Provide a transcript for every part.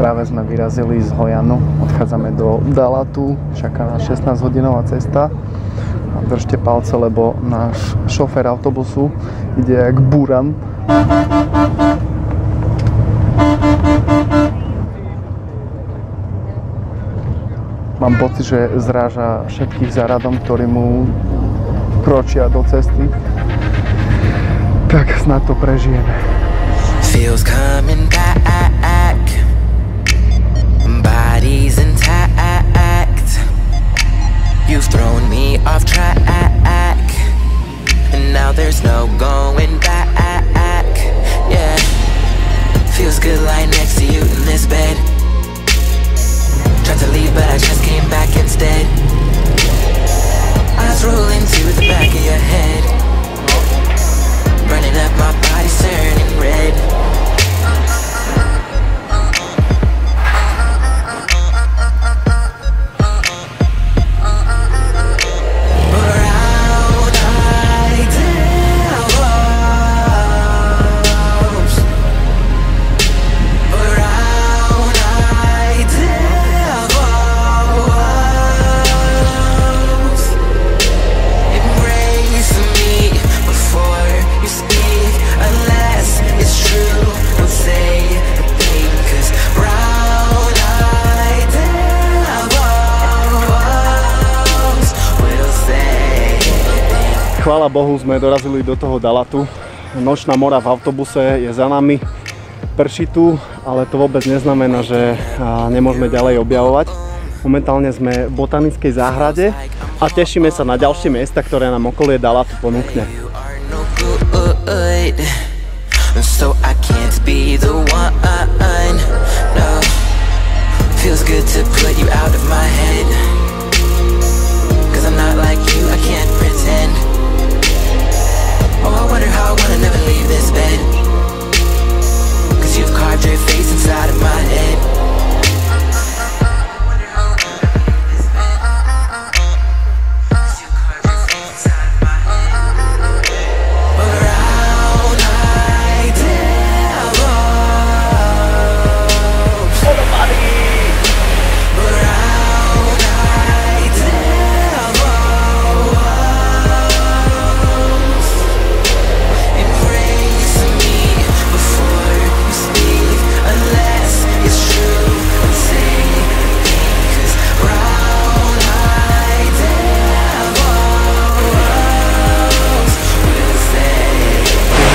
Práve sme vyrazili z Hojanu, odchádzame do Dalatu, čaká nás 16-hodinová cesta. A držte palce, lebo náš šofér autobusu ide jak buran. Mám pocit, že zráža všetkých za radom, ktorí mu kročia do cesty. Tak snad to prežijeme. Feels coming back, bodies intact. You've thrown me off track, and now there's no going back. Yeah, feels good lying next to you in this bed. Tried to leave but I just came back instead. Eyes rolling to the back of your head, burning up, my body's turning red. Chvála Bohu, sme dorazili do toho Dalatu. Nočná mora v autobuse je za nami. Prší tu, ale to vôbec neznamená, že nemôžeme ďalej objavovať. Momentálne sme v botanickej záhrade a tešíme sa na ďalšie miesta, ktoré nám okolie Dalatu ponúkne. Oh, I wonder how I wanna never leave this bed, 'cause you've carved your face inside of my head.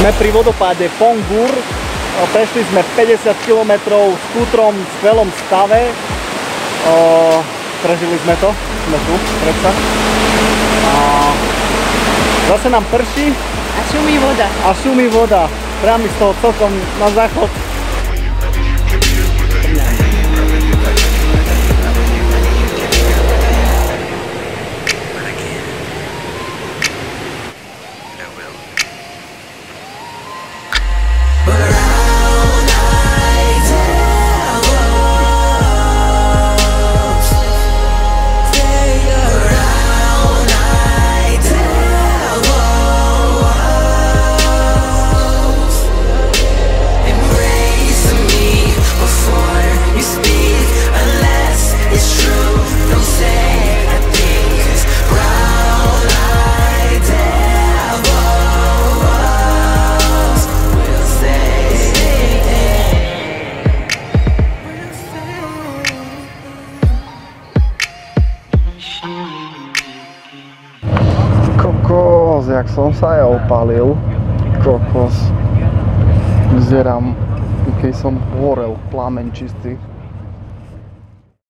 Sme pri vodopáde Pongur, prešli sme 50 km s kútrom v skvelom stave. Prežili sme to, sme tu, predsa. Zase nám prší. A šumí voda. A šumí voda. Priamo z toho celkom na záchod. Kokos, jak som sa ja opálil. Kokos. Vyzerám, keď som horel, plameň čistý.